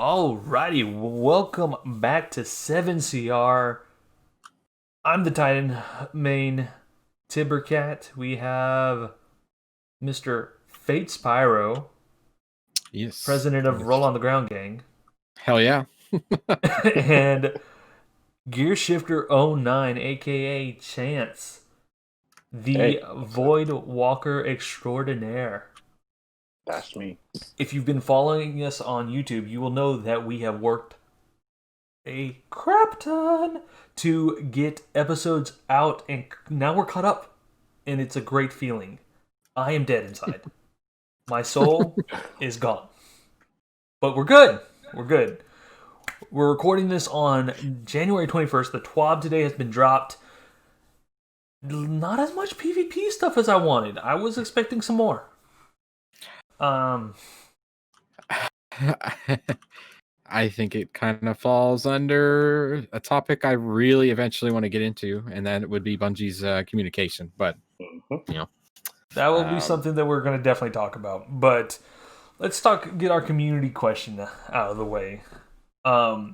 Alrighty, welcome back to 7CR. I'm the Titan main Tibbercat. We have Mr. Fate Spyro, Yes. president of Yes. Roll on the Ground Gang, Hell yeah. and Gear Shifter 09, aka Chance, the Void Walker extraordinaire. That's me. If you've been following us on YouTube, you will know that we have worked a crap ton to get episodes out, and now we're caught up, and it's a great feeling. I am dead inside. My soul is gone. But we're good. We're good. We're recording this on January 21st. The twab today has been dropped. Not as much PvP stuff as I wanted. I was expecting some more. I think it kind of falls under a topic I really eventually want to get into, and that would be Bungie's communication. But, that will be something that we're going to definitely talk about. But let's get our community question out of the way. How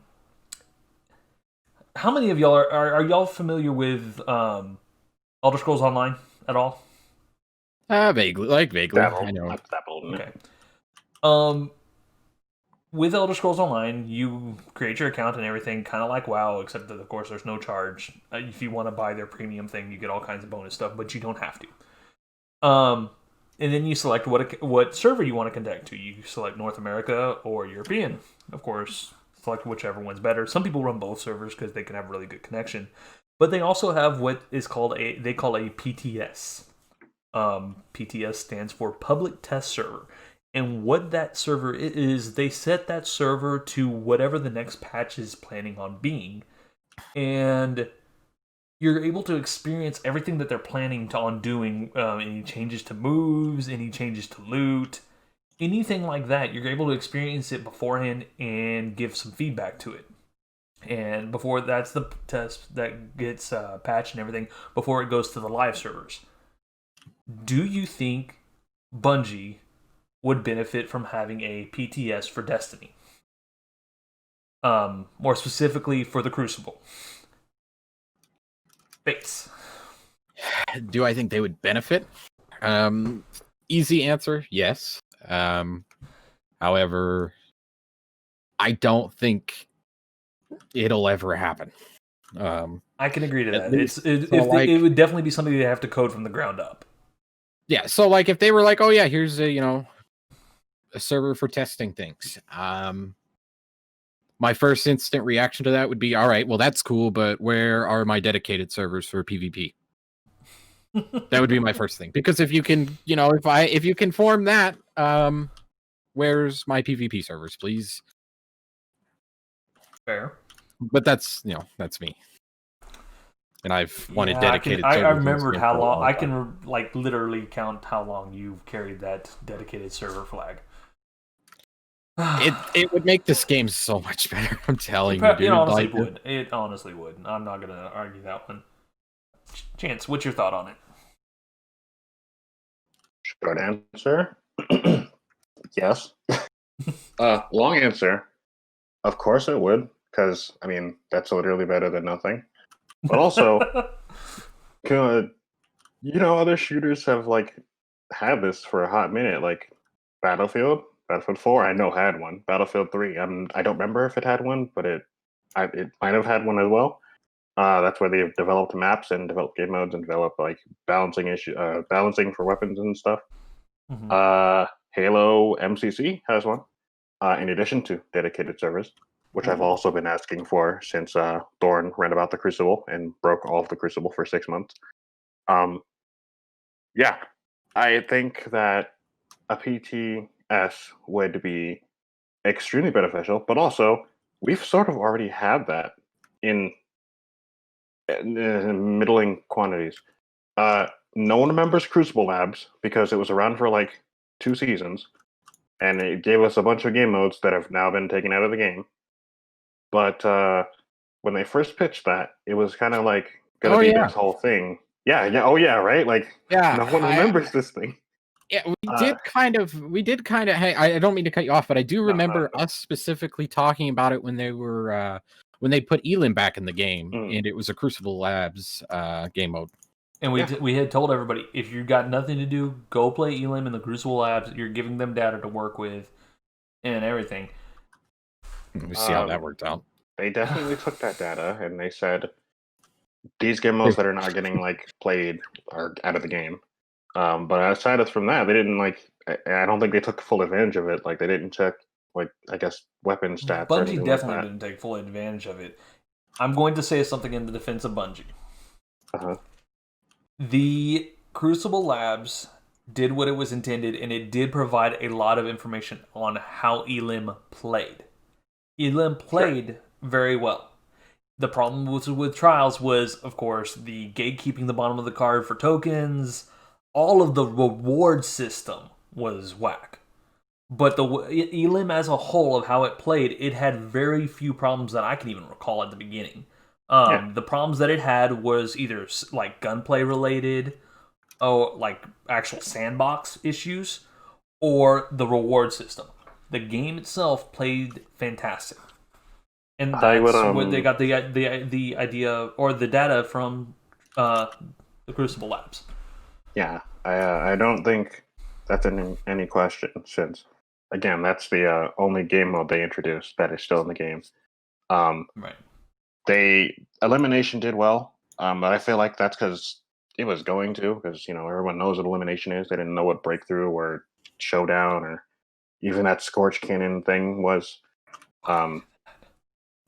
many of y'all are y'all familiar with Elder Scrolls Online at all? Vaguely. Dabble. I know. Okay. With Elder Scrolls Online, you create your account and everything, kind of like WoW, except that, of course, there's no charge. If you want to buy their premium thing, you get all kinds of bonus stuff, but you don't have to. And then you select what server you want to connect to. You select North America or European. Of course, select whichever one's better. Some people run both servers because they can have really good connection. But they also have what is called a PTS. PTS stands for Public Test Server. And what that server is, they set that server to whatever the next patch is planning on being. And you're able to experience everything that they're planning on doing. Any changes to moves, any changes to loot, anything like that. You're able to experience it beforehand and give some feedback to it. And before that's the test that gets patched and everything, before it goes to the live servers. Do you think Bungie would benefit from having a PTS for Destiny? More specifically for the Crucible. Fates. Do I think they would benefit? Easy answer, yes. However, I don't think it'll ever happen. I can agree to that. It would definitely be something they have to code from the ground up. Yeah, so like if they were like, oh yeah, here's a server for testing things. My first instant reaction to that would be, all right, well that's cool, but where are my dedicated servers for PvP? That would be my first thing, because if you can, if you can form that, where's my PvP servers, please? Fair, but that's me. And I've wanted dedicated. I remembered how long. I can literally count how long you've carried that dedicated server flag. It would make this game so much better. I'm telling you, dude. It honestly would. I'm not gonna argue that one. Chance, what's your thought on it? Short answer. Yes. Long answer. Of course it would, because that's literally better than nothing. But also, other shooters have had this for a hot minute. Like Battlefield 4, I know had one. Battlefield 3, I don't remember if it had one, but it might have had one as well. That's where they've developed maps and developed game modes and developed balancing for weapons and stuff. Mm-hmm. Halo MCC has one, in addition to dedicated servers, which I've also been asking for since Thorn ran about the Crucible and broke all of the Crucible for 6 months. Yeah, I think that a PTS would be extremely beneficial, but also we've sort of already had that in middling quantities. No one remembers Crucible Labs because it was around for 2 seasons, and it gave us a bunch of game modes that have now been taken out of the game. But when they first pitched that, it was kind of gonna be this whole thing. Yeah. Oh yeah, right. No one remembers this thing. Yeah, we did kind of. Hey, I don't mean to cut you off, but I do remember us specifically talking about it when they were when they put Elim back in the game, and it was a Crucible Labs game mode. And we had told everybody, if you got nothing to do, go play Elim in the Crucible Labs. You're giving them data to work with and everything. We see how that worked out. They definitely took that data and they said these game modes that are not getting like played are out of the game. But aside from that, they didn't like. I don't think they took full advantage of it. Like they didn't check, like I guess, weapon stats. Bungie definitely didn't take full advantage of it. I'm going to say something in the defense of Bungie. The Crucible Labs did what it was intended, and it did provide a lot of information on how Elim played. Elim played very well. The problem with Trials was, of course, the gatekeeping the bottom of the card for tokens. All of the reward system was whack. But the Elim as a whole of how it played, it had very few problems that I can even recall at the beginning. The problems that it had was either like gunplay related, or like actual sandbox issues, or the reward system. The game itself played fantastic, and that's where they got the idea or the data from the Crucible Labs. Yeah, I don't think that's any question, since again that's the only game mode they introduced that is still in the game. Right. Elimination did well, but I feel like that's because it was going to, because everyone knows what elimination is. They didn't know what breakthrough or showdown or even that Scorch Cannon thing was. I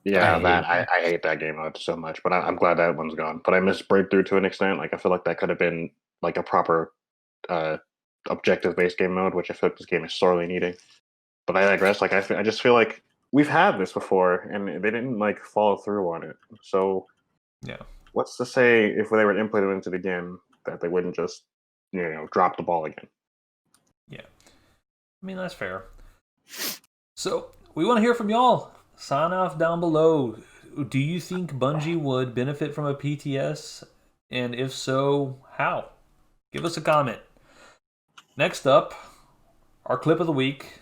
hate that game mode so much, but I'm glad that one's gone. But I miss breakthrough to an extent. Like I feel like that could have been like a proper objective-based game mode, which I feel like this game is sorely needing. But I digress. Like I just feel like we've had this before, and they didn't like follow through on it. So, yeah, what's to say if they were implemented into the game that they wouldn't just, drop the ball again? Yeah, I mean that's fair. So we want to hear from y'all. Sign off down below. Do you think Bungie would benefit from a PTS, and if so, how? Give us a comment. Next up, our clip of the week,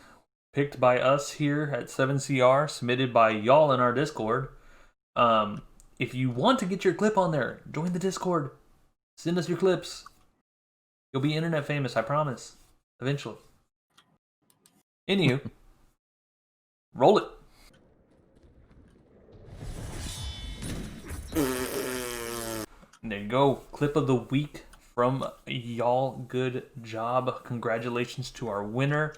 picked by us here at 7CR, submitted by y'all in our Discord. If you want to get your clip on there, join the Discord. Send us your clips. You'll be internet famous, I promise. Eventually. Anywho, roll it. There you go. Clip of the week from y'all. Good job. Congratulations to our winner.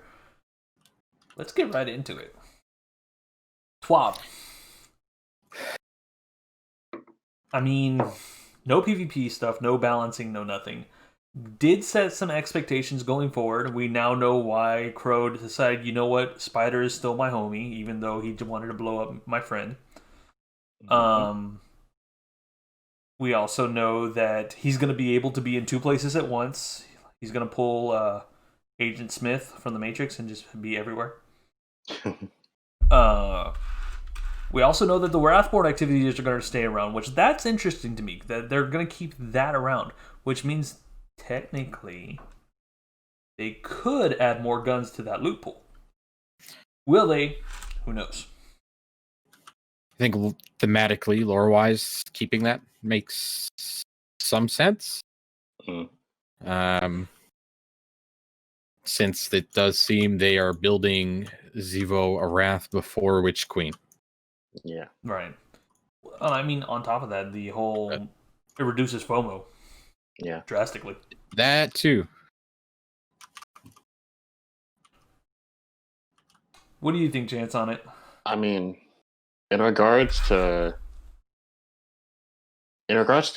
Let's get right into it. Twab. I mean, no PvP stuff, no balancing, no nothing. Did set some expectations going forward. We now know why Crow decided, you know what, Spider is still my homie, even though he wanted to blow up my friend. We also know that he's going to be able to be in two places at once. He's going to pull Agent Smith from the Matrix and just be everywhere. We also know that the Wrathborn activities are going to stay around, which that's interesting to me, that they're going to keep that around, which means technically they could add more guns to that loot pool. Will they? Who knows? I think thematically, lore-wise, keeping that makes some sense. Since it does seem they are building Zivo Arath before Witch Queen. Yeah. Right. I mean, on top of that, the whole... it reduces FOMO. Yeah. Drastically. That too. What do you think, Chance, on it? I mean, in regards to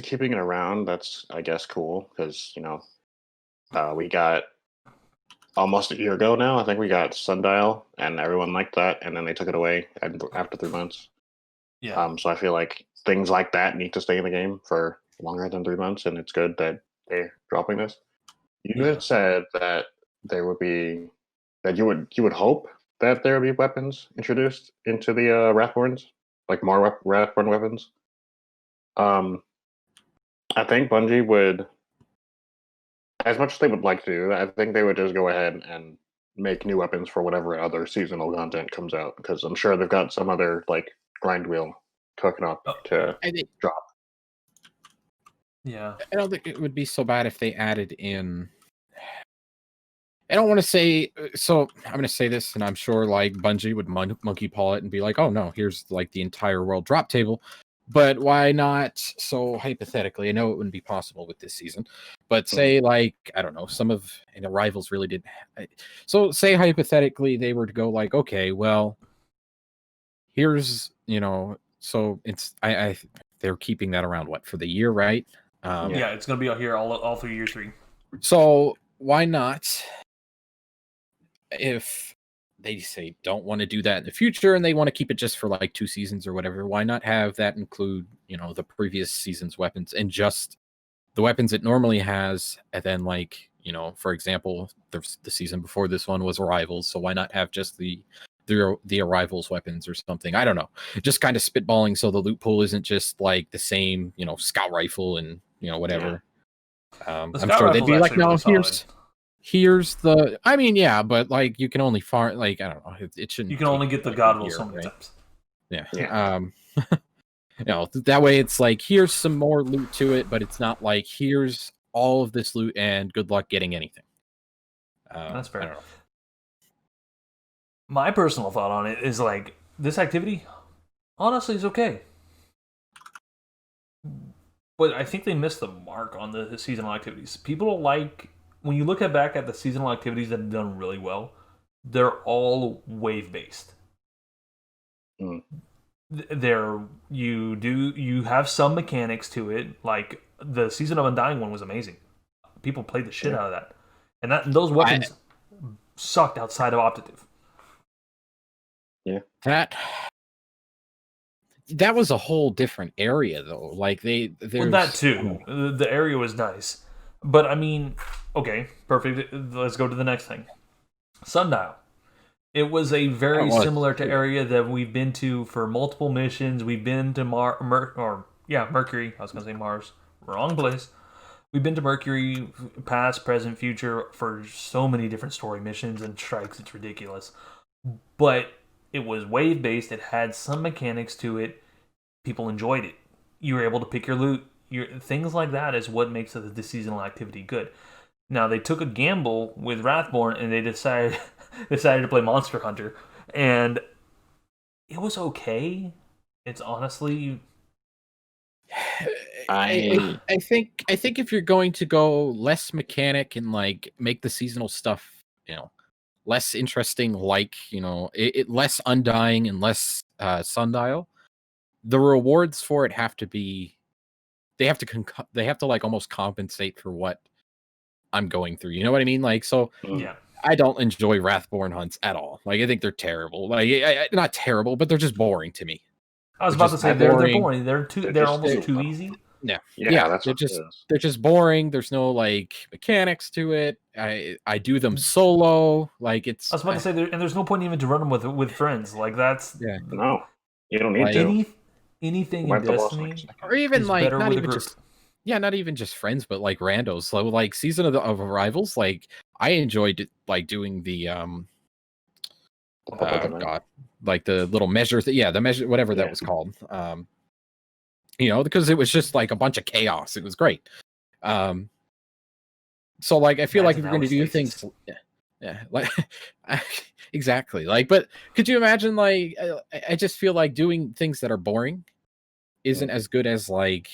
keeping it around, that's, I guess, cool, because, we got almost a year ago now, I think we got Sundial, and everyone liked that, and then they took it away after 3 months. Yeah. So I feel like things like that need to stay in the game for longer than 3 months, and it's good that they're dropping this. You had said that there would be, that you would hope that there would be weapons introduced into the Wrathborns, like more Wrathborn weapons. I think Bungie would as much as they would like to, I think they would just go ahead and make new weapons for whatever other seasonal content comes out, because I'm sure they've got some other like grind wheel cooking up Oh. to I think drop. Yeah. I don't think it would be so bad if they added in. I don't want to say so. I'm going to say this, and I'm sure like Bungie would monkey paw it and be like, "Oh no, here's like the entire world drop table." But why not? So hypothetically, I know it wouldn't be possible with this season, but say like I don't know, some of Rivals really did. So say hypothetically, they were to go like, okay, well, here's so it's I they're keeping that around what for the year, right? Yeah, it's gonna be out here all through year 3. So why not? If they say don't want to do that in the future and they want to keep it just for like 2 seasons or whatever, why not have that include the previous season's weapons and just the weapons it normally has, and then like for example the season before this one was Arrivals, so why not have just the Arrivals weapons or something? I don't know, just kind of spitballing so the loot pool isn't just like the same scout rifle and whatever. I'm sure they'd be like, no, here's the. I mean, yeah, but like you can only farm. Like I don't know. It shouldn't. You can only get the God roll so many times. Yeah. That way it's like here's some more loot to it, but it's not like here's all of this loot and good luck getting anything. That's fair. My personal thought on it is like this activity, honestly, is okay. But I think they missed the mark on the seasonal activities. People like. When you look back at the seasonal activities that have done really well, they're all wave based. You have some mechanics to it, like the Season of Undying one was amazing. People played the shit out of that, and those weapons sucked outside of Optative. Yeah, that was a whole different area though. Like that too. The area was nice. But I mean, okay, perfect. Let's go to the next thing. Sundial. It was a very similar to area that we've been to for multiple missions. We've been to Mercury. I was going to say Mars. Wrong place. We've been to Mercury, past, present, future, for so many different story missions and strikes. It's ridiculous. But it was wave-based. It had some mechanics to it. People enjoyed it. You were able to pick your loot. Things like that is what makes the seasonal activity good. Now they took a gamble with Wrathborn and they decided to play Monster Hunter, and it was okay. It's honestly, I think if you're going to go less mechanic and like make the seasonal stuff less interesting, like it less Undying and less Sundial, the rewards for it have to be. They have to like almost compensate for what I'm going through. You know what I mean? Like, so yeah. I don't enjoy Wrathborn hunts at all. Like, I think they're terrible. Like, not terrible, but they're just boring to me. I was about to say they're boring. They're almost too easy. Yeah. They're just boring. There's no like mechanics to it. I do them solo. Like it's. I was about to say there's no point even to run them with friends. Like that's no, you don't need to. Anything in Destiny, or even like not even just friends, but like randos. So like Season of Arrivals, like I enjoyed it, like doing the like the little measures. The measure, whatever that was called. Because it was just like a bunch of chaos. It was great. So like I feel like if you're going to do things, like exactly. Like, but could you imagine? Like, I just feel like doing things that are boring isn't as good as like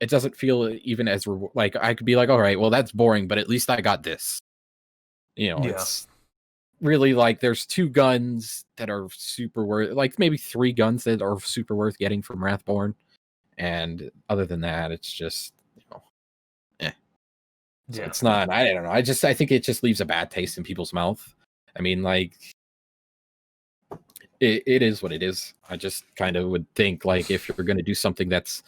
it doesn't feel even as like I could be like, all right, well that's boring, but at least I got this. It's really like there's 2 guns that are super worth, like maybe 3 guns that are super worth getting from Wrathborn, and other than that, it's just So it's not. I don't know. I think it just leaves a bad taste in people's mouth. I mean, like. It is what it is. I just kind of would think like if you're going to do something that's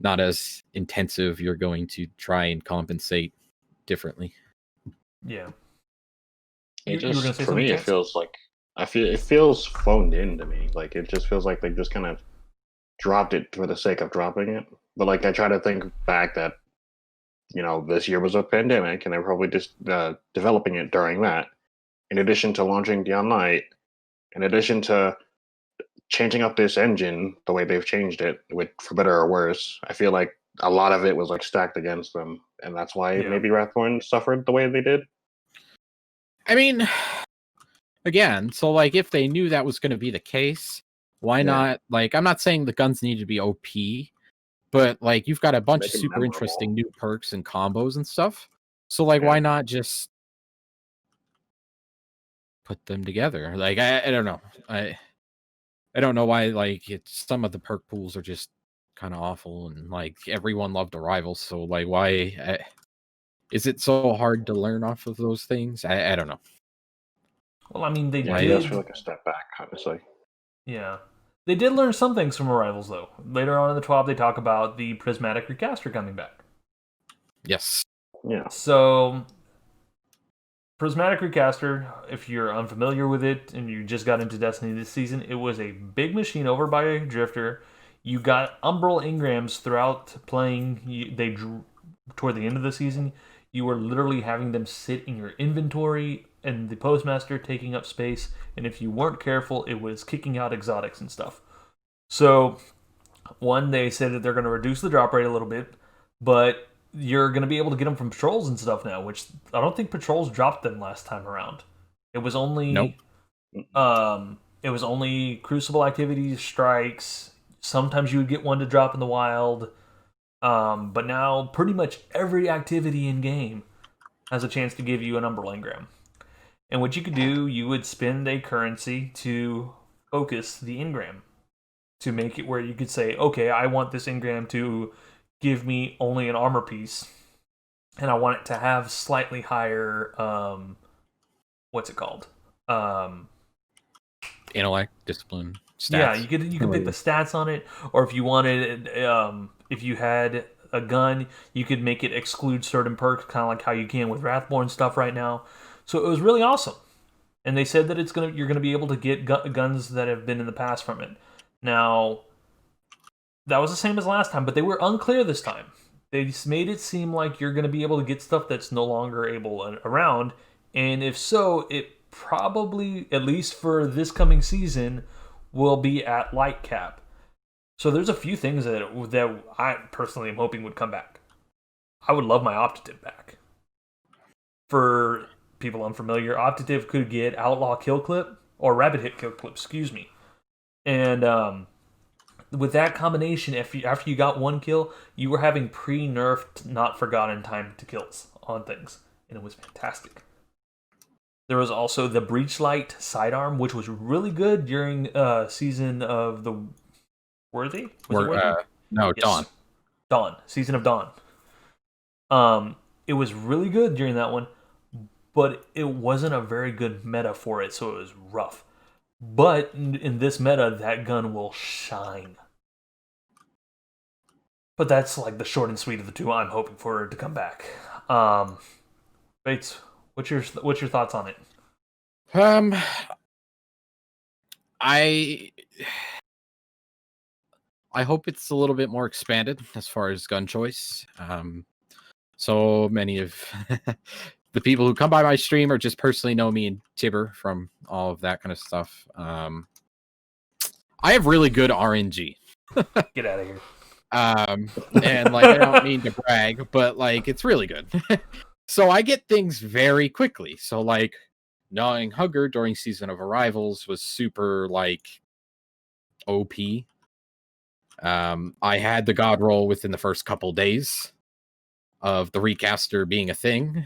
not as intensive, you're going to try and compensate differently. Yeah. It just for me, it feels like it feels phoned in to me. Like it just feels like they just kind of dropped it for the sake of dropping it. But like I try to think back that this year was a pandemic, and they're probably just developing it during that. In addition to launching Beyond Light, in addition to changing up this engine the way they've changed it, for better or worse, I feel like a lot of it was like stacked against them, and that's why Yeah. maybe Wrathborn suffered the way they did. I mean, again, so like if they knew that was going to be the case, why not? Like, I'm not saying the guns need to be OP, but like you've got a bunch Make of it super memorable. interesting new perks and combos and stuff. So like, Yeah. why not just put them together? Like, I don't know. I don't know why. Like, some of the perk pools are just kind of awful, and like everyone loved Arrival. So like, why is it so hard to learn off of those things? I don't know. Well, I mean, they Yeah, did. it does feel like a step back, honestly. Yeah. They did learn some things from Arrivals, though. Later on in the TWAB, they talk about the Prismatic Recaster coming back. Yes. Yeah. So, Prismatic Recaster, if you're unfamiliar with it and you just got into Destiny this season, it was a big machine over by Drifter. You got umbral engrams throughout playing. They drew toward the end of the season. You were literally having them sit in your inventory and the postmaster taking up space, and if you weren't careful, it was kicking out exotics and stuff. So, one, they said that they're going to reduce the drop rate a little bit, but you're going to be able to get them from patrols and stuff now, which I don't think patrols dropped them last time around. It was only Nope. It was only crucible activities, strikes. Sometimes you would get one to drop in the wild. But now pretty much every activity in game has a chance to give you an umbral engram. And what you could do, you would spend a currency to focus the engram, to make it where you could say, okay, I want this engram to give me only an armor piece, and I want it to have slightly higher, what's it called? Intellect, discipline, stats. Yeah, you could pick the stats on it, or if you wanted, if you had a gun, you could make it exclude certain perks, kind of like how you can with Wrathborn stuff right now. So it was really awesome, and they said that you're gonna be able to get guns that have been in the past from it. Now, that was the same as last time, but they were unclear this time. They just made it seem like you're gonna be able to get stuff that's no longer around, and if so, it probably, at least for this coming season, will be at light cap. So there's a few things that I personally am hoping would come back. I would love my Optative back. For people unfamiliar, Optative could get Outlaw Kill Clip, or Rabbit Hit Kill Clip, excuse me. And with that combination, after you got one kill, you were having pre-nerfed, not forgotten time to kills on things. And it was fantastic. There was also the Breachlight sidearm, which was really good during season of the Worthy? No, Yes. Dawn. Dawn. Season of Dawn. It was really good during that one, but it wasn't a very good meta for it, so it was rough. But in this meta, that gun will shine. But that's like the short and sweet of the two. I'm hoping for it to come back. Bates, what's your thoughts on it? I hope it's a little bit more expanded as far as gun choice. So many of the people who come by my stream or just personally know me and Tibber from all of that kind of stuff. I have really good RNG. Get out of here. And like, I don't mean to brag, but like, it's really good. So I get things very quickly. So like, Gnawing Hugger during Season of Arrivals was super like OP. I had the God roll within the first couple days of the recaster being a thing.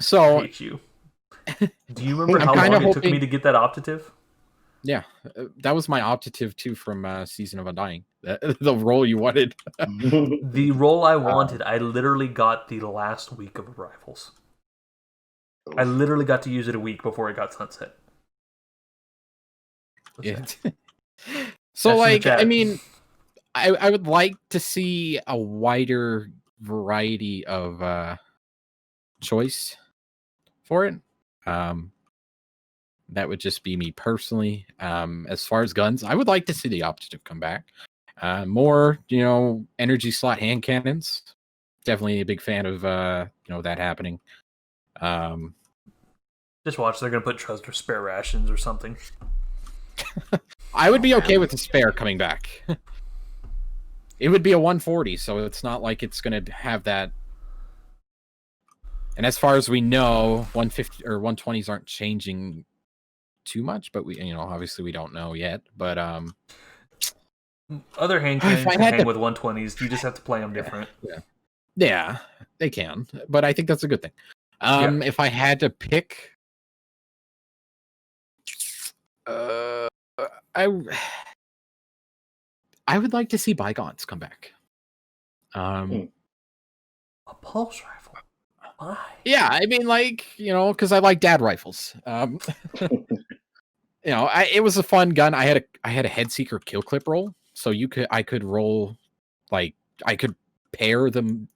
So I hate you. Do you remember I'm how long kinda it took hoping- me to get that Optative? yeah, that was my Optative too from Season of Undying. The role you wanted. The role I wanted, I literally got the last week of Arrivals. I literally got to use it a week before it got sunset. Yeah. That's So in the like, chat. I mean, I would like to see a wider variety of choice for it. That would just be me personally. As far as guns, I would like to see the Optative come back. More, energy slot hand cannons. Definitely a big fan of that happening. Just watch, they're gonna put trust or spare rations or something. I would be okay with the spare coming back. It would be a 140, so it's not like it's going to have that. And as far as we know, 150 or 120s aren't changing too much, but we, obviously we don't know yet. But other hand cannons can hang with 120s. You just have to play them different. Yeah, they can, but I think that's a good thing. If I had to pick, I would like to see Bygones come back. A pulse rifle. Why? Yeah, I mean, because I like dad rifles. It was a fun gun. I had a Headseeker kill clip roll, so I could roll, I could pair them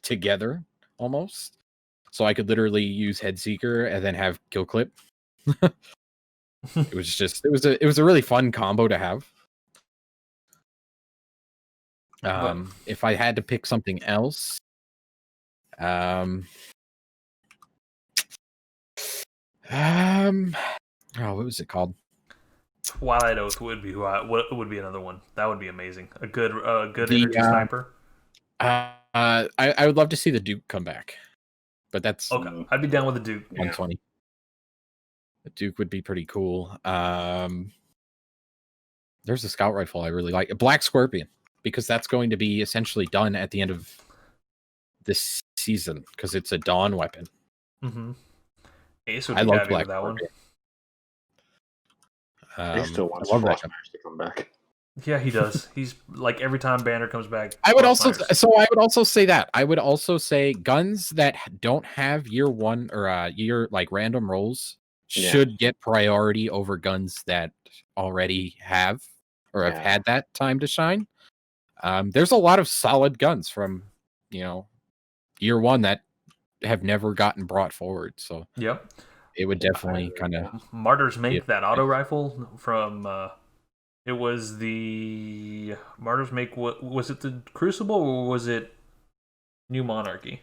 together almost. So I could literally use Headseeker and then have kill clip. It was a really fun combo to have. If I had to pick something else, what was it called? Twilight Oath would be another one. That would be amazing. A good energy sniper. I would love to see the Duke come back, but that's okay. I'd be down with the Duke. 120. Yeah. The Duke would be pretty cool. There's a scout rifle I really like, a Black Scorpion, because that's going to be essentially done at the end of this season because it's a dawn weapon. Mm-hmm. Ace would be I love happy Black with that Scorpion. He still wants Frost Myers to come back. Yeah, he does. He's like every time Banner comes back. I would also say that. I would also say guns that don't have year one or year random rolls should get priority over guns that already have or have had that time to shine. There's a lot of solid guns from year one that have never gotten brought forward. So yep, it would definitely kind of Martyrs make that auto rifle from. It was the Martyrs make. What was it? The Crucible or was it New Monarchy?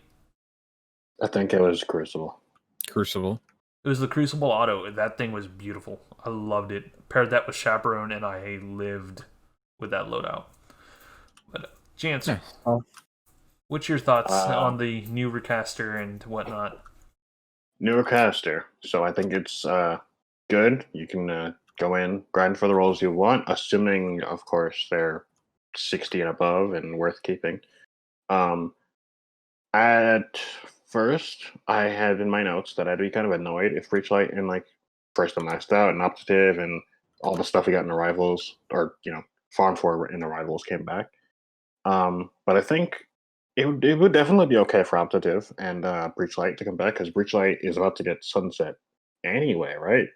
I think it was Crucible. It was the Crucible auto. That thing was beautiful. I loved it. Paired that with Chaperone, and I lived with that loadout. But Chance, what's your thoughts on the new Recaster and whatnot? New Recaster. So I think it's good. You can go in, grind for the rolls you want, assuming, of course, they're 60 and above and worth keeping. At first, I had in my notes that I'd be kind of annoyed if Breachlight and First and Last Out and Optative and all the stuff we got in the Rivals, or Farm for in the Rivals came back. But I think it would definitely be okay for Optative and Breachlight to come back, because Breachlight is about to get sunset anyway, right?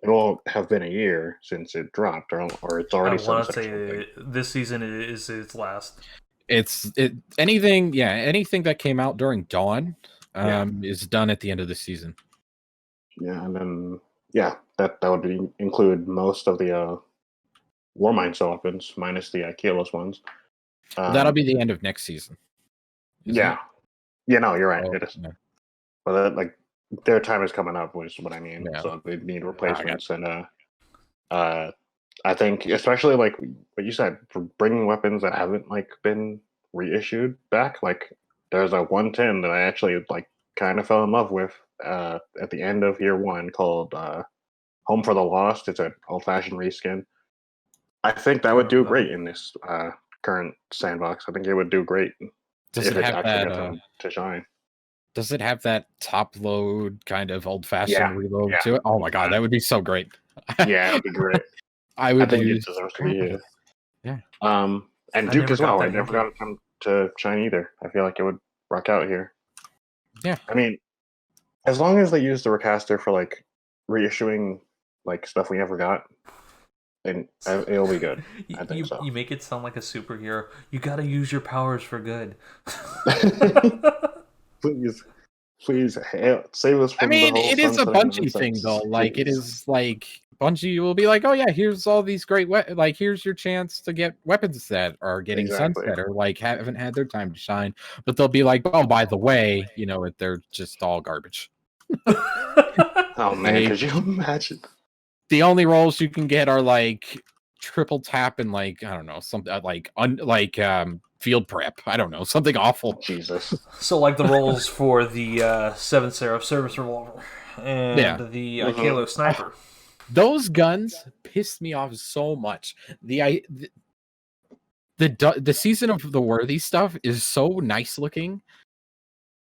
It will have been a year since it dropped, or it's already sunset. I want to say this season is its last. Anything that came out during Dawn is done at the end of the season. Yeah, and then that would include most of the Warmind weapons, minus the Keyless ones. That'll be the end of next season. Yeah, no, you're right. It is. Yeah. But their time is coming up, which is what I mean. Yeah. So they need replacements, and I think, especially what you said, for bringing weapons that haven't been reissued back. There's a 110 that I actually kind of fell in love with at the end of year one, called Home for the Lost. It's an old-fashioned reskin. I think that would do great in this current sandbox. I think it would do great. Does it have that to shine? Does it have that top load kind of old-fashioned reload to it? Oh my god, that would be so great. Yeah, it'd be great. I think it deserves to be used. Yeah. And Duke as well. I never got it to shine either. I feel like it would rock out here. Yeah. I mean, as long as they use the Recaster for reissuing stuff we never got, then it'll be good. I think so. You make it sound like a superhero. You got to use your powers for good. Please, save us from. I mean, it is a Bungie thing, though. It is Bungie will be like, oh yeah, here's all these great like here's your chance to get weapons that are getting sunset or like haven't had their time to shine. But they'll be like, oh, by the way, they're just all garbage. Oh man, could you imagine? The only roles you can get are like triple tap and like I don't know something like field prep. I don't know, something awful. Jesus. So like the roles for the 7 Seraph Service Revolver and the Kalo Sniper. Those guns pissed me off so much. The season of the worthy stuff is so nice looking,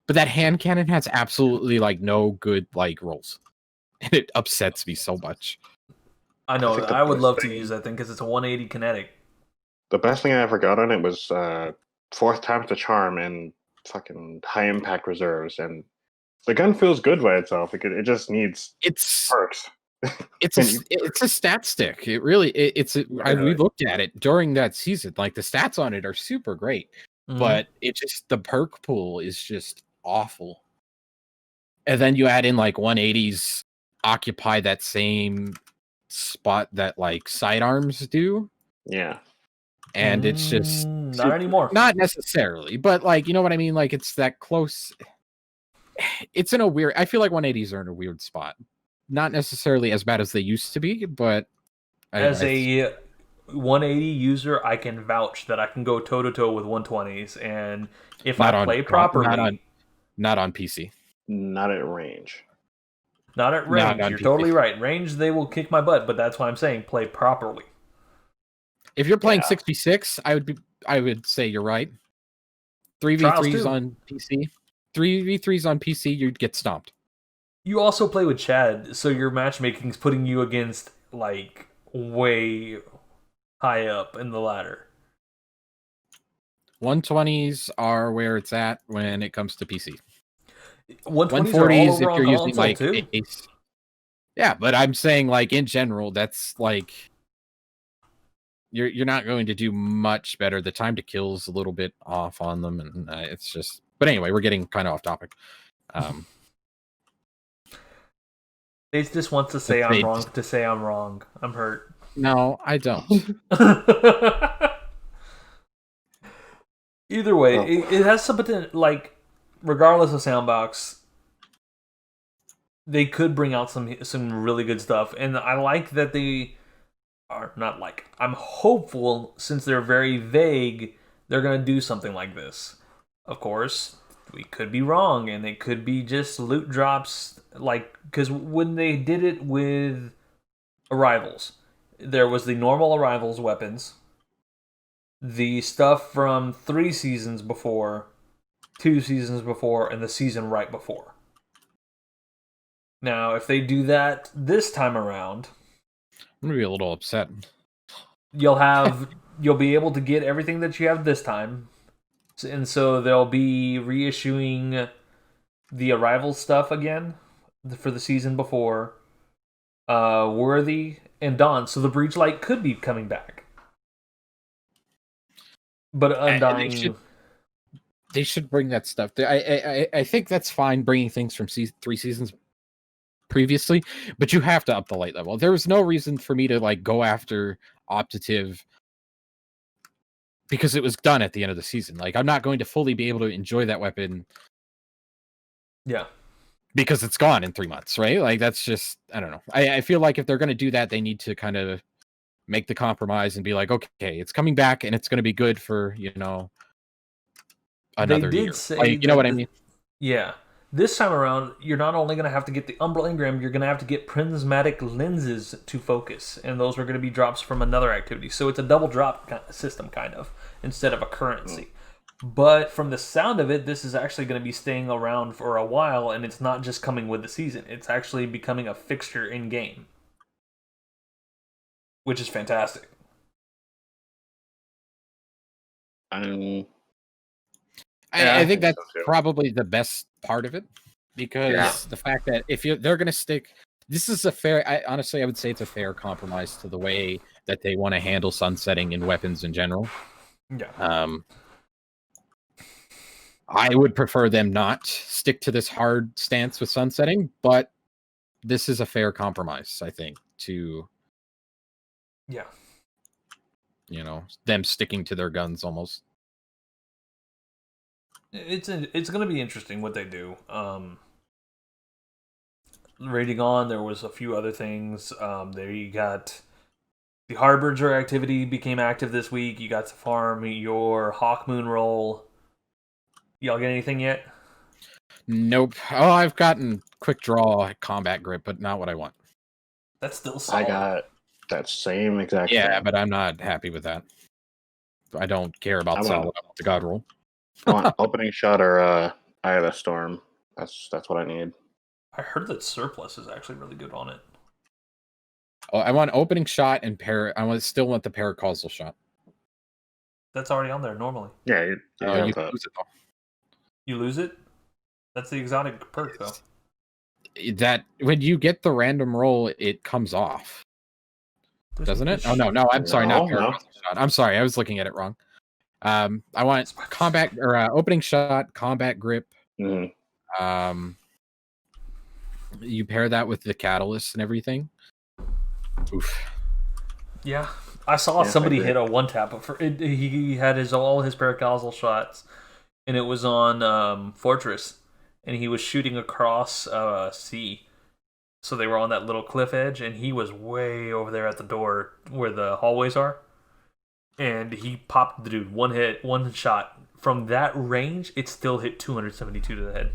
but that hand cannon has absolutely like no good like rolls, and it upsets me so much. I know. I would love to use that thing because it's a 180 kinetic. The best thing I ever got on it was 4th time's the charm and fucking high impact reserves, and the gun feels good by itself. It just needs perks. It's a stat stick. It really we looked at it during that season. Like the stats on it are super great, but the perk pool is just awful. And then you add in like 180s occupy that same spot that like sidearms do. Yeah. And it's just not anymore. Not necessarily, but like you know what I mean? Like it's that close. It's in a weird. I feel like 180s are in a weird spot. Not necessarily as bad as they used to be, but as a 180 user, I can vouch that I can go toe to toe with 120s, and if I play properly, not on PC, not at range. Not at range. You're totally right. Range, they will kick my butt, but that's why I'm saying play properly. If you're playing 6v6, I would say you're right. 3v3s on PC. 3v3s on PC, you'd get stomped. You also play with Chad, so your matchmaking's putting you against like way high up in the ladder. 120s are where it's at when it comes to PC. 140s if you're using like too. Ace. Yeah, but I'm saying like in general, that's like you're not going to do much better. The time to kill's a little bit off on them, and it's just. But anyway, we're getting kind of off topic. They just wants to say I'm wrong to say I'm wrong. I'm hurt. No, I don't. Either way, it has some potential. Like, regardless of Soundbox, they could bring out some really good stuff, and I like that they are not like. I'm hopeful since they're very vague. They're gonna do something like this. Of course, we could be wrong, and it could be just loot drops. Like, because when they did it with Arrivals, there was the normal Arrivals weapons, the stuff from 3 seasons before, 2 seasons before, and the season right before. Now, if they do that this time around, I'm gonna be a little upset. You'll be able to get everything that you have this time, and so they'll be reissuing the Arrival stuff again for the season before, Worthy and Dawn. So the Breach Light could be coming back, but Undying. They should bring that stuff. I think that's fine bringing things from 3 seasons previously, but you have to up the light level. There was no reason for me to like go after Optative because it was done at the end of the season. Like I'm not going to fully be able to enjoy that weapon. Yeah. Because it's gone in 3 months, right? Like that's just I don't know. I feel like if they're going to do that, they need to kind of make the compromise and be like, okay, it's coming back and it's going to be good for another year. Like, you know what I mean? Yeah. This time around, you're not only going to have to get the umbral engram, you're going to have to get prismatic lenses to focus, and those are going to be drops from another activity. So it's a double drop system, kind of, instead of a currency. But from the sound of it, this is actually going to be staying around for a while, and it's not just coming with the season. It's actually becoming a fixture in-game, which is fantastic. I think that's probably the best part of it, because the fact that if they're going to stick, this is a fair. Honestly, I would say it's a fair compromise to the way that they want to handle sunsetting in weapons in general. Yeah. I would prefer them not stick to this hard stance with sunsetting, but this is a fair compromise, I think, to, Yeah. Them sticking to their guns almost. It's going to be interesting what they do. Raiding on, there was a few other things. There you got the Hardbridger activity became active this week. You got to farm your Hawk Moon roll. Y'all get anything yet? Nope. Oh, I've gotten quick draw combat grip, but not what I want. That's still solid. I got that same exact Yeah, thing. but I'm not happy with that. I don't care about solid. I want the god roll. I want opening shot or Eye of the Storm. That's what I need. I heard that Surplus is actually really good on it. Oh, I want opening shot and still want the paracausal shot. That's already on there normally. Yeah, you have You that. lose it though. You lose it? That's the exotic perk, though. That when you get the random roll, it comes off, doesn't it? Oh no, I'm sorry, not paracausal shot. I'm sorry, I was looking at it wrong. I want combat or opening shot, combat grip. Mm-hmm. You pair that with the catalyst and everything. Oof. Yeah, I saw somebody hit a one tap. He had all his paracausal shots, and it was on Fortress, and he was shooting across sea. So they were on that little cliff edge, and he was way over there at the door where the hallways are. And he popped the dude one hit, one shot. From that range, it still hit 272 to the head.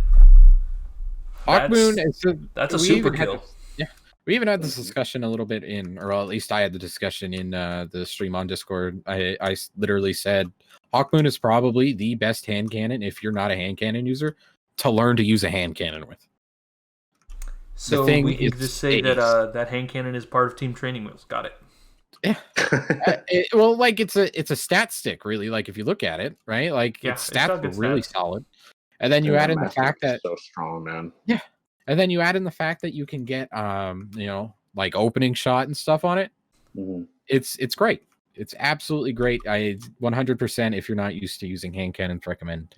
Hawkmoon, that's a super kill. We even had this discussion a little bit or at least I had the discussion in the stream on Discord. I literally said Hawkmoon is probably the best hand cannon if you're not a hand cannon user to learn to use a hand cannon with. So we can just say that that hand cannon is part of team training wheels. Got it. Yeah. Well, like it's a stat stick, really. Like if you look at it, right? Like its stats are really solid. And then you add in the fact that so strong, man. Yeah. And then you add in the fact that you can get like opening shot and stuff on it. Mm-hmm. It's great. It's absolutely great. I 100% if you're not used to using hand cannons, recommend,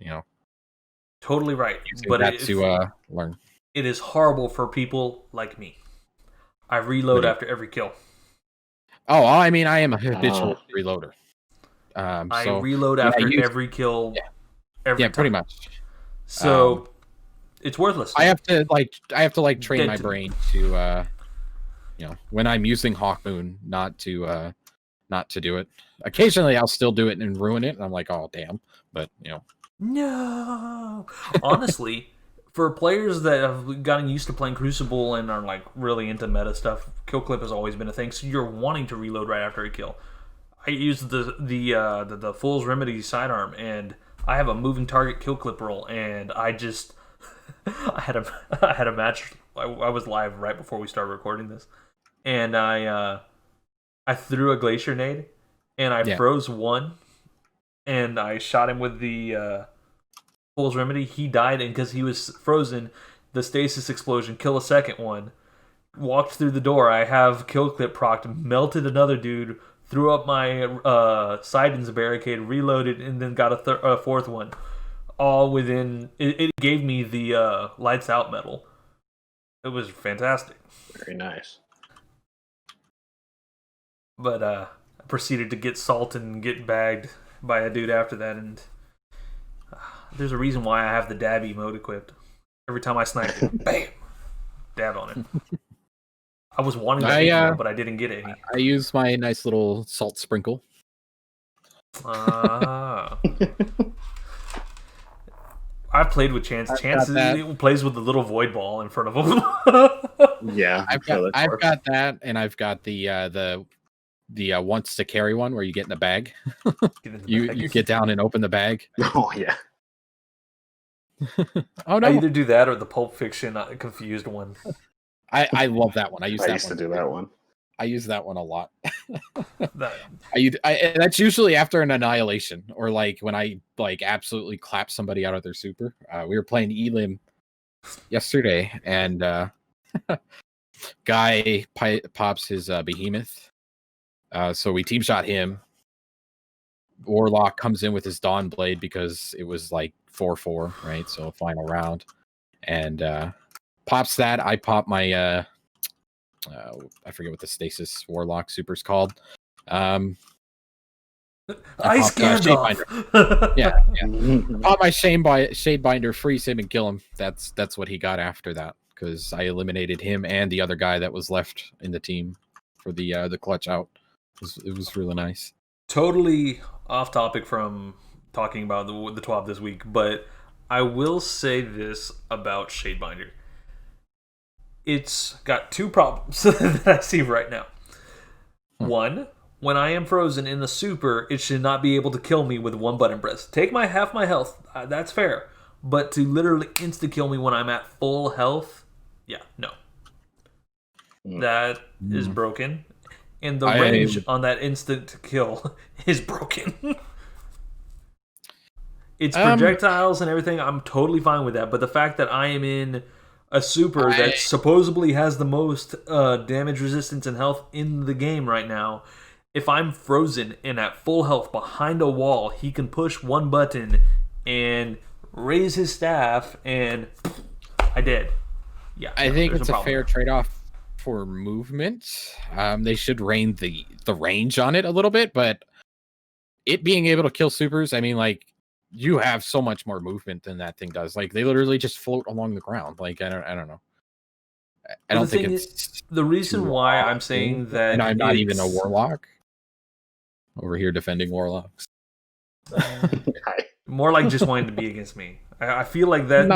Totally right. But to learn. It is horrible for people like me. I reload after every kill. Oh, I mean, I am a habitual reloader. I reload after every kill. Every time. Pretty much. So it's worthless. I have to train my brain to when I'm using Hawkmoon not to do it. Occasionally I'll still do it and ruin it, and I'm like, oh damn. But No. Honestly, for players that have gotten used to playing Crucible and are like really into meta stuff, kill clip has always been a thing. So you're wanting to reload right after a kill. I use the Fool's Remedy sidearm, and I have a moving target kill clip roll, and I just I had a match. I was live right before we started recording this, and I threw a glacier nade, and I froze one, and I shot him with the Fool's Remedy. He died, and because he was frozen, the stasis explosion killed a second one. Walked through the door. I have kill clip procced, melted another dude, threw up my Sidon's barricade, reloaded, and then got a fourth one. All within... It gave me the lights out medal. It was fantastic. Very nice. But I proceeded to get salted and get bagged by a dude after that, and there's a reason why I have the dab emote equipped. Every time I snipe, bam! Dab on it. I was wanting that, but I didn't get any. I use my nice little salt sprinkle. I've played with Chance. Chance plays with the little void ball in front of him. Yeah, I've got that, and I've got the wants to carry one where you get in the bag. You get down and open the bag. Oh yeah. Oh no! I either do that or the Pulp Fiction confused one. I love that one. I used to do that one. I use that one a lot. That's usually after an annihilation, or like when I absolutely clap somebody out of their super. We were playing Elim yesterday, and guy pops his behemoth. So we team shot him. Warlock comes in with his Dawn Blade because it was like 4-4, right? So final round, and pops that. I pop my I forget what the Stasis Warlock super's called. Ice Gandalf. Yeah. Pop my Shadebinder, freeze him, and kill him. That's what he got after that, because I eliminated him and the other guy that was left in the team for the clutch out. It was really nice. Totally off topic from talking about the TWAB this week, but I will say this about Shadebinder. It's got two problems that I see right now. One, when I am frozen in the super, it should not be able to kill me with one button press. Take half my health, that's fair. But to literally insta-kill me when I'm at full health, yeah, no. That is broken. And the range on that instant kill is broken. It's projectiles and everything, I'm totally fine with that. But the fact that I am in a super that supposedly has the most damage resistance and health in the game right now, if I'm frozen and at full health behind a wall, he can push one button and raise his staff, and I did. Yeah, I think it's a fair trade-off for movement. They should rein the range on it a little bit, but it being able to kill supers, I mean, like, you have so much more movement than that thing does. Like, they literally just float along the ground. Like, I don't know. I don't think it's the reason why I'm saying that, and I'm not even a warlock over here defending warlocks. More like just wanting to be against me. I feel like that.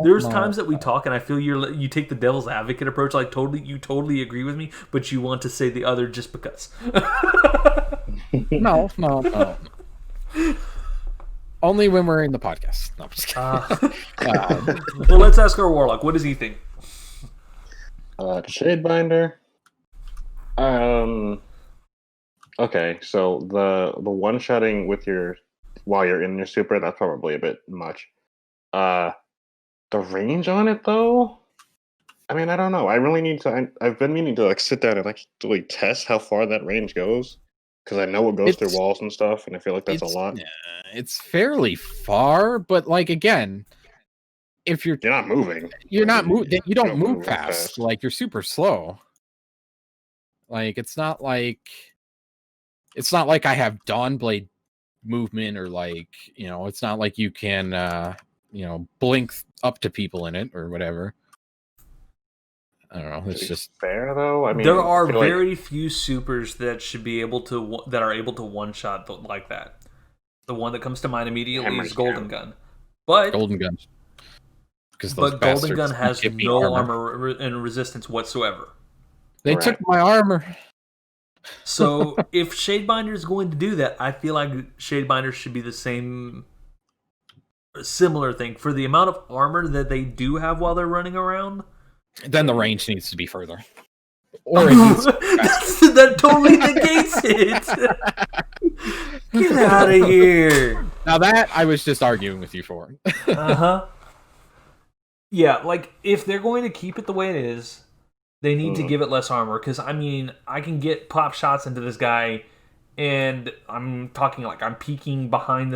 There's times that we talk, and I feel you take the devil's advocate approach. Like you totally agree with me, but you want to say the other just because. No. Only when we're in the podcast. No, I'm just kidding. Well, let's ask our warlock. What does he think? Shadebinder. Okay, so the one-shotting with while you're in your super, that's probably a bit much. The range on it, though, I mean, I don't know. I really need to. I've been meaning to sit down and actually test how far that range goes, because I know it goes through walls and stuff, and I feel like that's a lot. It's fairly far, but like again, if you're not moving, you don't move fast. Like, you're super slow. Like, it's not like I have Dawnblade movement, or like, it's not like you can blink up to people in it or whatever. I don't know. It's just fair, though. I mean, there are very few supers that should be able to are able to one shot like that. The one that comes to mind immediately is Golden Gun, but Golden Gun. But Golden Gun has no armor and resistance whatsoever. They took my armor. So if Shadebinder is going to do that, I feel like Shadebinder should be the similar thing. For the amount of armor that they do have while they're running around, then the range needs to be further. Or it needs to be that totally negates it. Get out of here. Now that I was just arguing with you for. Yeah, like, if they're going to keep it the way it is, they need to give it less armor. Because, I mean, I can get pop shots into this guy, and I'm talking like I'm peeking behind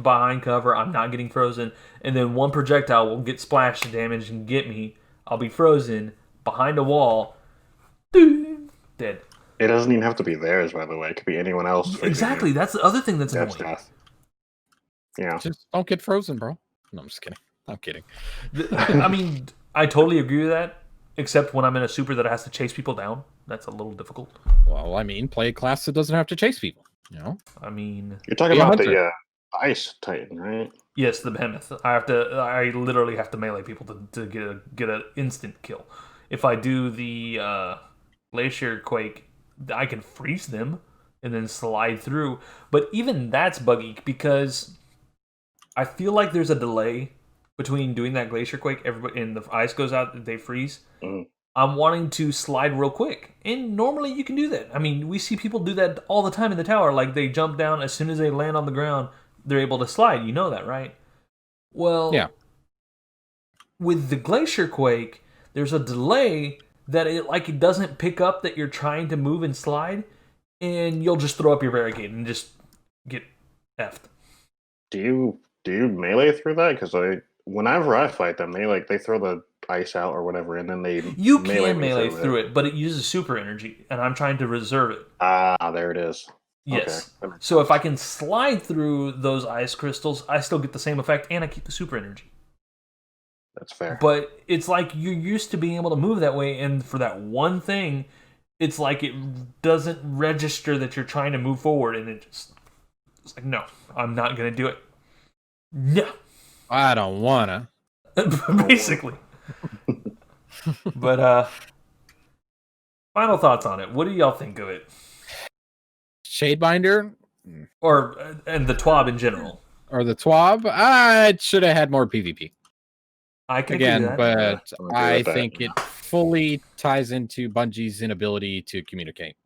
behind cover. I'm not getting frozen, and then one projectile will get splash damage and get me. I'll be frozen behind a wall. Dead. It doesn't even have to be theirs, by the way. It could be anyone else. Exactly. That's the other thing that's annoying. Yeah. Just don't get frozen, bro. No, I'm just kidding. I'm kidding. I mean, I totally agree with that, except when I'm in a super that has to chase people down. That's a little difficult. Well, I mean, play a class that doesn't have to chase people. I mean, you're talking about the Ice Titan, right? Yes, the Behemoth. I literally have to melee people to get an instant kill. If I do the Glacier Quake, I can freeze them and then slide through. But even that's buggy, because I feel like there's a delay between doing that Glacier Quake, everybody, and the ice goes out, they freeze. I'm wanting to slide real quick, and normally you can do that. I mean, we see people do that all the time in the tower. Like, they jump down, as soon as they land on the ground, they're able to slide. You know that, right? Well, yeah. With the Glacier Quake, there's a delay that it doesn't pick up that you're trying to move and slide, and you'll just throw up your barricade and just get effed. Do you melee through that? Because whenever I fight them, they throw the ice out or whatever, and then they You melee can me melee through through it, but it uses super energy, and I'm trying to reserve it. Ah, there it is. Yes. Okay, So if I can slide through those ice crystals, I still get the same effect, and I keep the super energy. that's fair. But it's like you're used to being able to move that way, and for that one thing, it's like it doesn't register that you're trying to move forward, and it's like, no, I'm not going to do it. No. I don't wanna. Basically. But, final thoughts on it. What do y'all think of it? Shadebinder And the TWAB in general. or the TWAB? It should have had more PvP. I can agree with that. But I'm okay I with that. think it fully ties into Bungie's inability to communicate.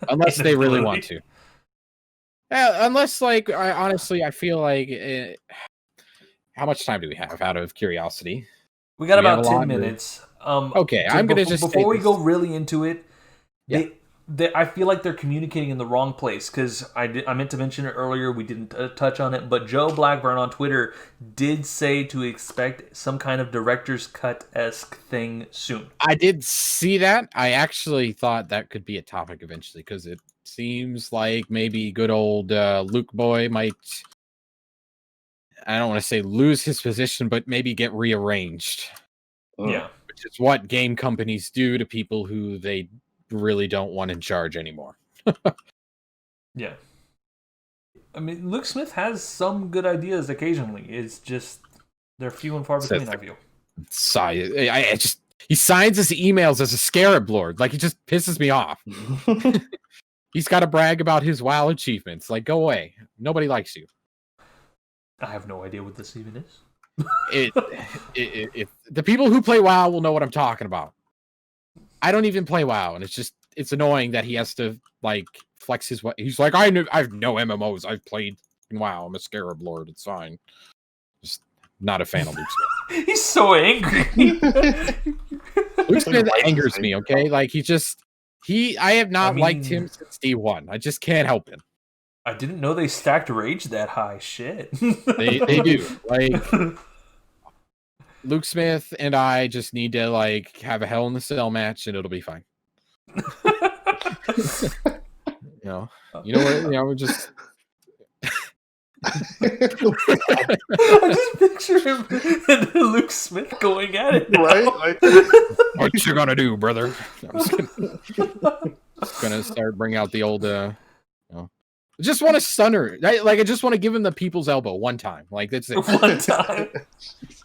Unless they really want to. Unless, like, I feel like... how much time do we have, out of curiosity? We got We have about a 10 lot, minutes. Okay, I'm going to just before we say go this. really into it, Yeah. I feel like they're communicating in the wrong place, because I meant to mention it earlier. We didn't touch on it, but Joe Blackburn on Twitter did say to expect some kind of director's cut-esque thing soon. I did see that. I actually thought that could be a topic eventually, because it seems like maybe good old Luke Boy might, I don't want to say lose his position, but maybe get rearranged. Yeah. Which is what game companies do to people who they really don't want in charge anymore. Yeah. I mean, Luke Smith has some good ideas occasionally. It's just they're few and far between, I feel. Sorry, I just, he signs his emails as a scarab lord. Like, he just pisses me off. He's got to brag about his WoW achievements. Like, go away. Nobody likes you. I have no idea what this even is. The people who play WoW will know what I'm talking about. I don't even play WoW, and it's annoying that he has to, like, flex his way. He's like, I've no MMOs. I've played in WoW. I'm a scarab lord. It's fine. Just not a fan of Luke Smith. He's so angry. Luke Smith angers me, okay? Like, I have not liked mean, him since D1. I just can't help him. I didn't know they stacked rage that high. Shit. They do. Like, Luke Smith and I just need to, like, have a Hell in the Cell match, and it'll be fine. You know what? We're just. I just picture him and Luke Smith going at it now. Right? Like, What you gonna do, brother? I'm just gonna start bring out the old. I just want to stun her. I just want to give him the people's elbow one time. Like, that's it. One time.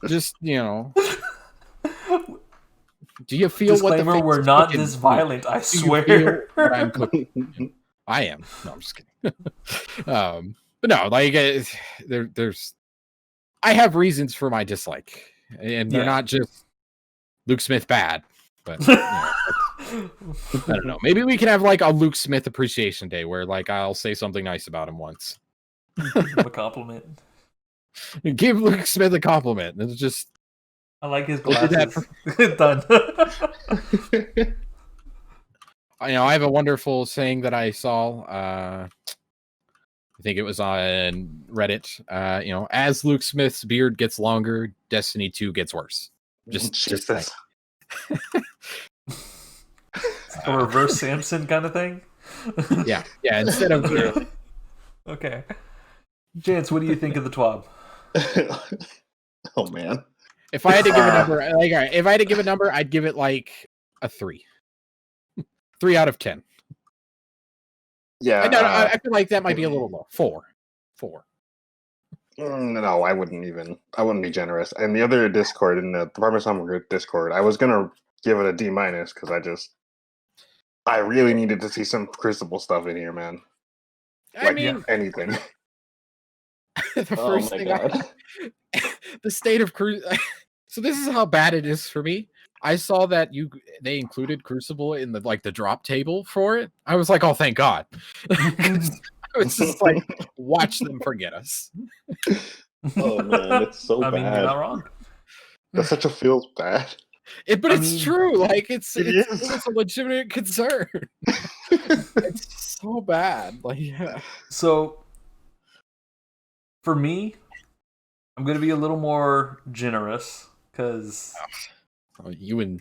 Just do you feel Disclaimer, what the we're not this violent, I Do you swear. feel what I'm cooking? I am. No, I'm just kidding. But no, like, there's. I have reasons for my dislike, and they're not just Luke Smith bad, but I don't know. Maybe we can have, like, a Luke Smith appreciation day where, like, I'll say something nice about him once. Give him a compliment. Give Luke Smith a compliment. It's just. I like his Look at that. glasses. Done. I have a wonderful saying that I saw. I think it was on Reddit. As Luke Smith's beard gets longer, Destiny 2 gets worse. Just saying. A reverse Samson kind of thing? Yeah. Instead of Okay. Jance, what do you think of the TWAB? Oh man. if I had to give a number, like, all right, if I had to give a number, I'd give it like a 3. 3 out of 10. Yeah. I feel like that might be a little low. 4. No, I wouldn't be generous. And the other Discord, in the Department of Group Discord, I was gonna give it a D- because I really needed to see some Crucible stuff in here, man. I mean, anything. the first thing the state of Crucible. So this is how bad it is for me. I saw that they included Crucible in the drop table for it. I was like, oh, thank God. I was just like, watch them forget us. Oh man, it's so bad. I mean, you're not wrong. That such a feels bad. But it's true. Like, it's is. a legitimate concern. It's so bad. Like, yeah. So, for me, I'm going to be a little more generous because You and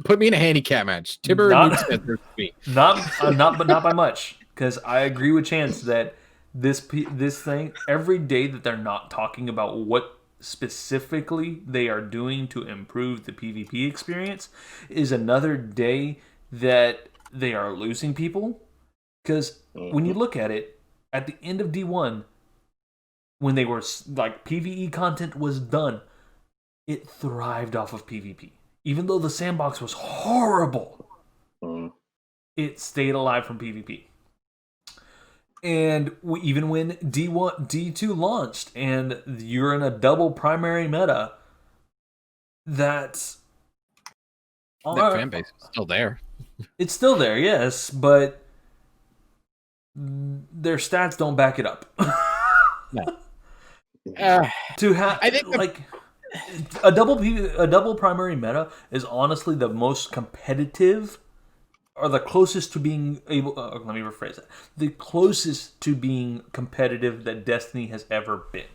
put me in a handicap match. Tibber and Luke Smith versus me. but not by much. Because I agree with Chance that this thing, every day that they're not talking about what specifically they are doing to improve the PvP experience, is another day that they are losing people. Because when you look at it, at the end of D1, when they were like PvE content was done, it thrived off of PvP. Even though the sandbox was horrible, it stayed alive from PvP. And even when D2 launched, and you're in a double primary meta, that fan base is still there. It's still there, yes, but their stats don't back it up. No. To have, I think like a double primary meta is honestly the most competitive, or the closest to being able. Let me rephrase that: the closest to being competitive that Destiny has ever been.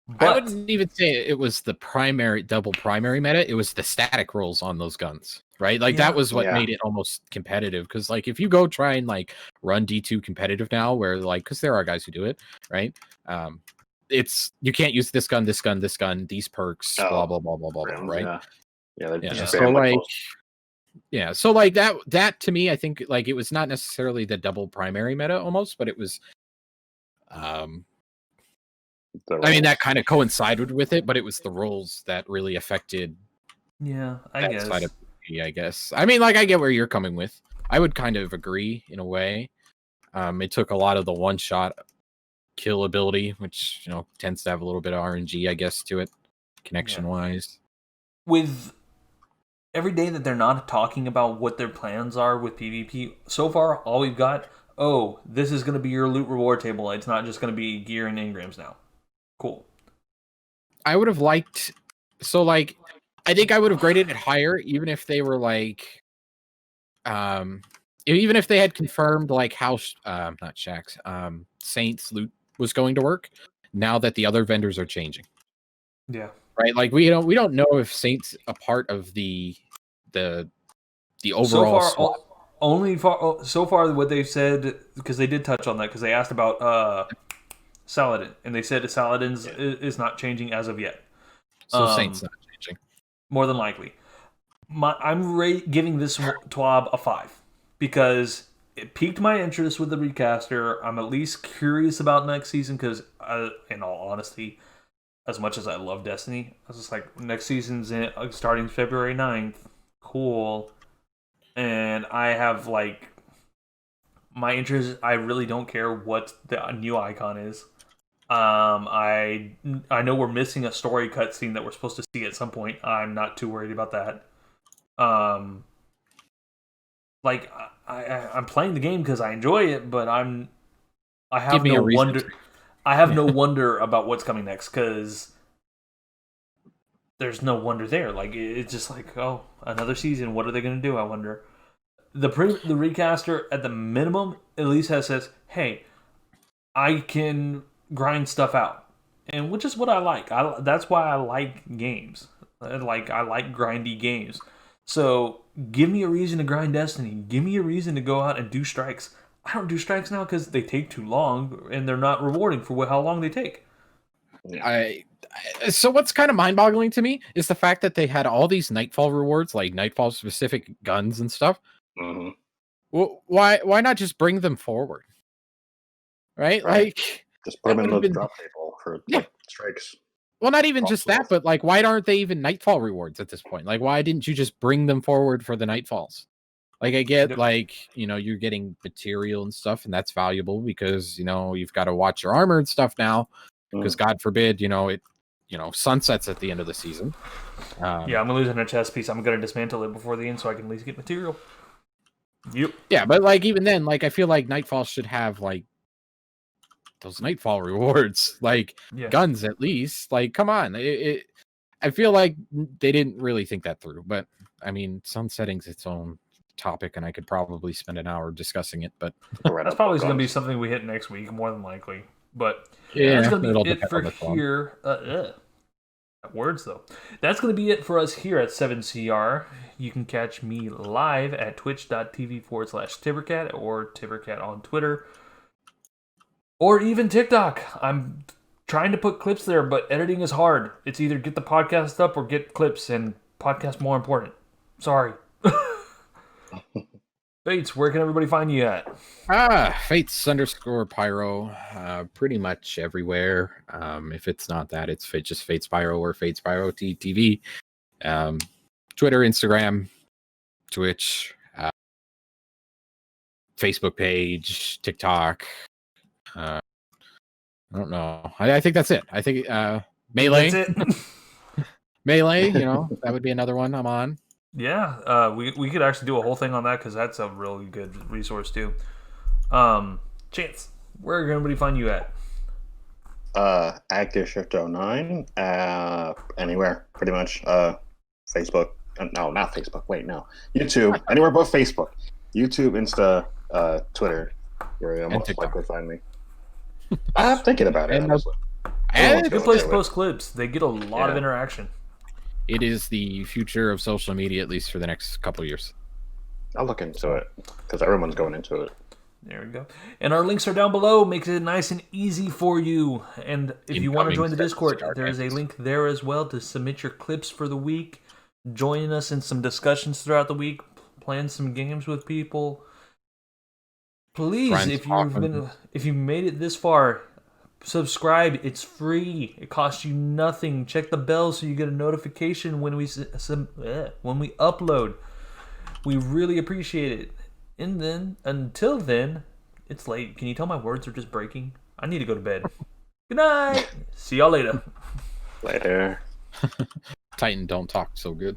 But I wouldn't even say it was the double primary meta. It was the static rolls on those guns, right? Like that was what made it almost competitive. Because like if you go try and like run D2 competitive now, where like because there are guys who do it, right? It's you can't use this gun, these perks, blah blah blah blah blah, right? So like, so like that to me, I think like it was not necessarily the double primary meta almost, but it was, I mean that kind of coincided with it, but it was the roles that really affected. Yeah, I guess. Side of PvP, I guess. I mean, like I get where you're coming with. I would kind of agree in a way. It took a lot of the one shot kill ability, which tends to have a little bit of RNG, I guess, to it, connection wise. With every day that they're not talking about what their plans are with PvP, so far all we've got, this is going to be your loot reward table. It's not just going to be gear and engrams now. Cool. I would have liked, I think I would have graded it higher, even if they were like, even if they had confirmed like how, not Shaxx, Saints loot was going to work. Now that the other vendors are changing, right? Like we don't know if Saints a part of the overall. So far what they've said, because they did touch on that, because they asked about Saladin, and they said Saladin's is not changing as of yet. So Saints not changing, more than likely. I'm giving this TWAB a 5 because it piqued my interest with the recaster. I'm at least curious about next season because, in all honesty, as much as I love Destiny, I was just like, next season's starting February 9th. Cool. And I have, like, my interest, I really don't care what the new icon is. I know we're missing a story cutscene that we're supposed to see at some point. I'm not too worried about that. Like I'm playing the game because I enjoy it, but I have no wonder. I have no wonder about what's coming next because there's no wonder there. Like it's just like, another season. What are they going to do? I wonder. The recaster at the minimum at least says, hey, I can grind stuff out, and which is what I like. That's why I like games. I like grindy games. So give me a reason to grind Destiny. Give me a reason to go out and do strikes. I don't do strikes now because they take too long and they're not rewarding for how long they take. So what's kind of mind-boggling to me is the fact that they had all these Nightfall rewards, like Nightfall specific guns and stuff. Mm-hmm. Well, why not just bring them forward? Right? Like just put them in the drop table for strikes. Well, not even just that, but like, why aren't they even Nightfall rewards at this point? Like, why didn't you just bring them forward for the Nightfalls? Like, I get, like, you're getting material and stuff, and that's valuable because, you've got to watch your armor and stuff now, because God forbid, it, sunsets at the end of the season. I'm losing a chest piece. I'm going to dismantle it before the end so I can at least get material. Yep. Yeah, but, like, even then, like, I feel like Nightfall should have, like, those Nightfall rewards, like guns at least. Like, come on. I feel like they didn't really think that through. But I mean, sunsetting's its own topic, and I could probably spend an hour discussing it. But that's probably going to be something we hit next week, more than likely. But that's going to be it for here. Words, though. That's going to be it for us here at 7CR. You can catch me live at twitch.tv/Tibbercat or Tibbercat on Twitter. Or even TikTok. I'm trying to put clips there, but editing is hard. It's either get the podcast up or get clips, and podcast more important. Sorry. Fates, where can everybody find you at? Fates_Pyro. Pretty much everywhere. If it's not that, it's just Fates Pyro or Fates Pyro TV. Twitter, Instagram, Twitch, Facebook page, TikTok. I don't know. I think that's it. I think Melee. That's it. Melee, that would be another one I'm on. Yeah, we could actually do a whole thing on that because that's a really good resource too. Chance, where can everybody find you at? ActiveShift09. Anywhere, pretty much. Facebook. No, not Facebook. Wait, no. YouTube. Anywhere but Facebook. YouTube, Insta, Twitter. Where you'll most likely find me. I'm thinking about it. It's a good place to post clips. They get a lot of interaction. It is the future of social media, at least for the next couple of years. I'll look into it because everyone's going into it. There we go. And our links are down below. Makes it nice and easy for you. And if you want to join the Discord, there is a link there as well to submit your clips for the week. Join us in some discussions throughout the week. Playing some games with people. Please, if you've made it this far, subscribe. It's free. It costs you nothing. Check the bell so you get a notification when we upload. We really appreciate it. And then, until then, it's late. Can you tell my words are just breaking? I need to go to bed. Good night. See y'all later. Later. Titan don't talk so good.